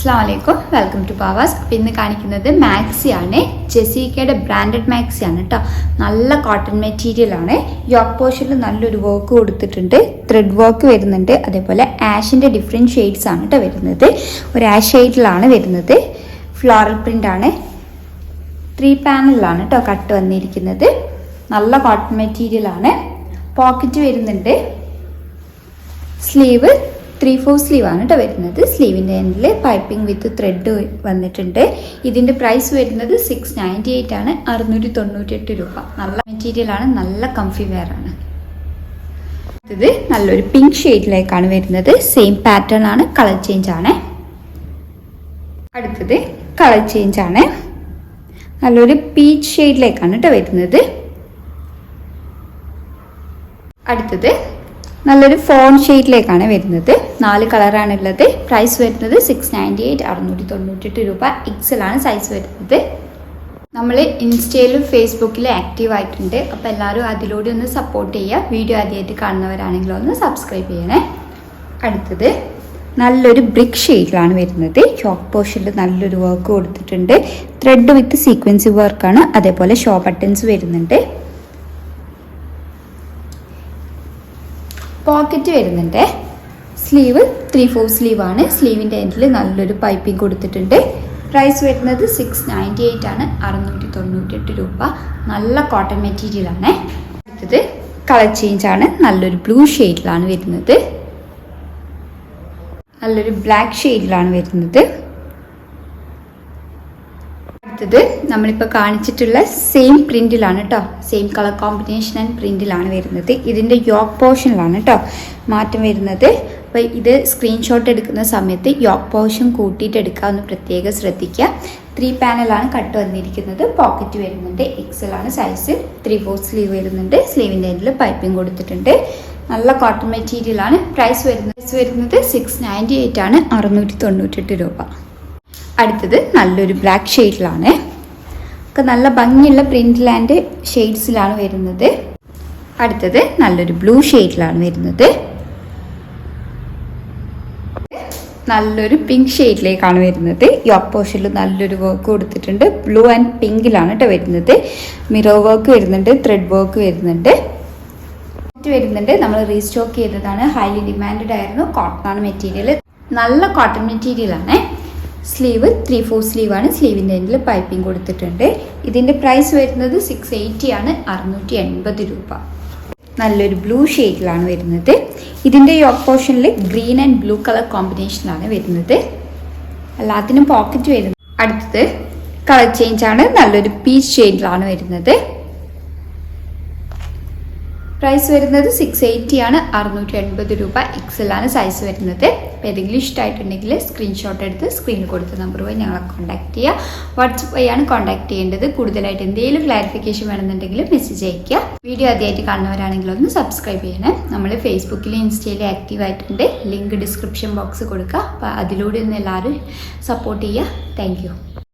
അസ്സലാമലൈക്കും, welcome to പാവാസ്. അപ്പോൾ ഇന്ന് കാണിക്കുന്നത് മാക്സിയാണ്. ജെസിക്കയുടെ ബ്രാൻഡഡ് മാക്സിയാണ് കേട്ടോ. നല്ല കോട്ടൺ മെറ്റീരിയലാണ്. യോക്ക് പോർഷനിൽ നല്ലൊരു വർക്ക് കൊടുത്തിട്ടുണ്ട്, ത്രെഡ് വർക്ക് വരുന്നുണ്ട്. അതേപോലെ ആഷിൻ്റെ ഡിഫറെൻറ്റ് ഷെയ്ഡ്സ് ആണ് കേട്ടോ വരുന്നത്. ഒരു ആഷ് ഷെയ്ഡിലാണ് വരുന്നത്. ഫ്ലോറൽ പ്രിൻ്റാണ്. 3 പാനലിലാണ് കേട്ടോ കട്ട് വന്നിരിക്കുന്നത്. നല്ല കോട്ടൺ മെറ്റീരിയലാണ്. പോക്കറ്റ് വരുന്നുണ്ട്. സ്ലീവ് 3/4 സ്ലീവ് ആണ് കേട്ടോ വരുന്നത്. സ്ലീവിൻ്റെ എൻഡിൽ പൈപ്പിംഗ് വിത്ത് ത്രെഡ് വന്നിട്ടുണ്ട്. ഇതിൻ്റെ പ്രൈസ് വരുന്നത് 698 ആണ്, 698 രൂപ. നല്ല മെറ്റീരിയലാണ്, നല്ല കംഫി വെയർ ആണ്. ഇത് നല്ലൊരു പിങ്ക് ഷെയ്ഡിലേക്കാണ് വരുന്നത്. സെയിം പാറ്റേൺ ആണ്, കളർ ചേഞ്ച് ആണ്. അടുത്തത് കളർ ചേഞ്ച് ആണ്. നല്ലൊരു പീച്ച് ഷെയ്ഡിലേക്കാണ് കേട്ടോ വരുന്നത്. അടുത്തത് നല്ലൊരു ഫോൺ ഷെയ്ഡിലേക്കാണ് വരുന്നത്. 4 കളറാണുള്ളത്. പ്രൈസ് വരുന്നത് 698, 698 രൂപ. എക്സലാണ് സൈസ് വരുന്നത്. നമ്മൾ ഇൻസ്റ്റയിലും ഫേസ്ബുക്കിലും ആക്റ്റീവ് ആയിട്ടുണ്ട്. അപ്പോൾ എല്ലാവരും അതിലൂടെ ഒന്ന് സപ്പോർട്ട് ചെയ്യുക. വീഡിയോ ആദ്യമായിട്ട് കാണുന്നവരാണെങ്കിലും ഒന്ന് സബ്സ്ക്രൈബ് ചെയ്യണേ. അടുത്തത് നല്ലൊരു ബ്രിക്ക് ഷെയ്ഡിലാണ് വരുന്നത്. യോക്ക് പോർഷനിൽ നല്ലൊരു വർക്ക് കൊടുത്തിട്ടുണ്ട്. ത്രെഡ് വിത്ത് സീക്വൻസി വർക്കാണ്. അതേപോലെ ഷോ ബട്ടൺസ് വരുന്നുണ്ട്. പോക്കറ്റ് വരുന്നുണ്ട്. സ്ലീവ് 3/4 സ്ലീവ് ആണ്. സ്ലീവിൻ്റെ എൻഡിൽ നല്ലൊരു പൈപ്പിംഗ് കൊടുത്തിട്ടുണ്ട്. പ്രൈസ് വരുന്നത് 698 ആണ്, 698 രൂപ. നല്ല കോട്ടൺ മെറ്റീരിയൽ ആണ്. അടുത്തത് കളർ ചേഞ്ച് ആണ്. നല്ലൊരു ബ്ലൂ ഷെയ്ഡിലാണ് വരുന്നത്. നല്ലൊരു ബ്ലാക്ക് ഷെയ്ഡിലാണ് വരുന്നത്. അടുത്തത് നമ്മളിപ്പോൾ കാണിച്ചിട്ടുള്ള സെയിം പ്രിന്റിലാണ് കേട്ടോ. സെയിം കളർ കോമ്പിനേഷൻ ആൻഡ് പ്രിന്റിലാണ് വരുന്നത്. ഇതിൻ്റെ യോക്ക് പോർഷനിലാണ് കേട്ടോ മാറ്റം വരുന്നത്. അപ്പോൾ ഇത് സ്ക്രീൻഷോട്ട് എടുക്കുന്ന സമയത്ത് യോക്ക് പോർഷൻ കൂട്ടിയിട്ട് എടുക്കാമെന്ന് പ്രത്യേകം ശ്രദ്ധിക്കുക. 3 പാനലാണ് കട്ട് വന്നിരിക്കുന്നത്. പോക്കറ്റ് വരുന്നുണ്ട്. എക്സലാണ് സൈസ്. 3/4 സ്ലീവ് വരുന്നുണ്ട്. സ്ലീവിൻ്റെ എൻഡിൽ പൈപ്പിംഗ് കൊടുത്തിട്ടുണ്ട്. നല്ല കോട്ടൺ മെറ്റീരിയലാണ്. പ്രൈസ് വരുന്നത് 698 ആണ്, 698 രൂപ. അടുത്തത് നല്ലൊരു ബ്ലാക്ക് ഷെയ്ഡിലാണ്. ഒക്കെ നല്ല ഭംഗിയുള്ള പ്രിന്റ് ആൻഡ് ഷെയ്ഡ്സിലാണ് വരുന്നത്. അടുത്തത് നല്ലൊരു ബ്ലൂ ഷെയ്ഡിലാണ് വരുന്നത്. നല്ലൊരു പിങ്ക് ഷെയ്ഡിലേക്കാണ് വരുന്നത്. യോക്ക് പോർഷനിൽ നല്ലൊരു വർക്ക് കൊടുത്തിട്ടുണ്ട്. ബ്ലൂ ആൻഡ് പിങ്കിലാണ് കേട്ടോ വരുന്നത്. മിറർ വർക്ക് വരുന്നുണ്ട്. ത്രെഡ് വർക്ക് വരുന്നുണ്ട്. നമ്മൾ റീസ്റ്റോക്ക് ചെയ്തതാണ്. ഹൈലി ഡിമാൻഡഡ് ആയിരുന്നു. കോട്ടൺ ആണ് മെറ്റീരിയൽ. നല്ല കോട്ടൺ മെറ്റീരിയലാണ്. സ്ലീവ് 3/4 സ്ലീവ് ആണ്. സ്ലീവിൻ്റെ എൻഡിൽ പൈപ്പിംഗ് കൊടുത്തിട്ടുണ്ട്. ഇതിൻ്റെ പ്രൈസ് വരുന്നത് 680 ആണ്, 680 രൂപ. നല്ലൊരു ബ്ലൂ ഷെയ്ഡിലാണ് വരുന്നത്. ഇതിൻ്റെ യോക്ക് പോർഷനിൽ ഗ്രീൻ ആൻഡ് ബ്ലൂ കളർ കോമ്പിനേഷനിലാണ് വരുന്നത്. എല്ലാത്തിനും പോക്കറ്റ് വരുന്നത്. അടുത്തത് കളർ ചേഞ്ച് ആണ്. നല്ലൊരു പീച്ച് ഷെയ്ഡിലാണ് വരുന്നത്. പ്രൈസ് വരുന്നത് 680 ആണ്, 680 രൂപ. എക്സലാണ് സൈസ് വരുന്നത്. അപ്പോൾ ഏതെങ്കിലും ഇഷ്ടമായിട്ടുണ്ടെങ്കിൽ സ്ക്രീൻഷോട്ട് എടുത്ത് സ്ക്രീനിൽ കൊടുത്ത നമ്പർ വഴി ഞങ്ങളെ കോൺടാക്ട് ചെയ്യുക. വാട്സപ്പ് വഴിയാണ് കോൺടാക്ട് ചെയ്യേണ്ടത്. കൂടുതലായിട്ട് എന്തെങ്കിലും ക്ലാരിഫിക്കേഷൻ വേണമെന്നുണ്ടെങ്കിൽ മെസ്സേജ് അയയ്ക്കുക. വീഡിയോ ആദ്യമായിട്ട് കാണുന്നവരാണെങ്കിൽ ഒന്ന് സബ്സ്ക്രൈബ് ചെയ്യണം. നമ്മൾ ഫേസ്ബുക്കിലും ഇൻസ്റ്റയിലും ആക്റ്റീവ് ആയിട്ടുണ്ട്. ലിങ്ക് ഡിസ്ക്രിപ്ഷൻ ബോക്സ് കൊടുക്കുക. അപ്പോൾ അതിലൂടെ ഒന്ന് എല്ലാവരും സപ്പോർട്ട് ചെയ്യുക. താങ്ക്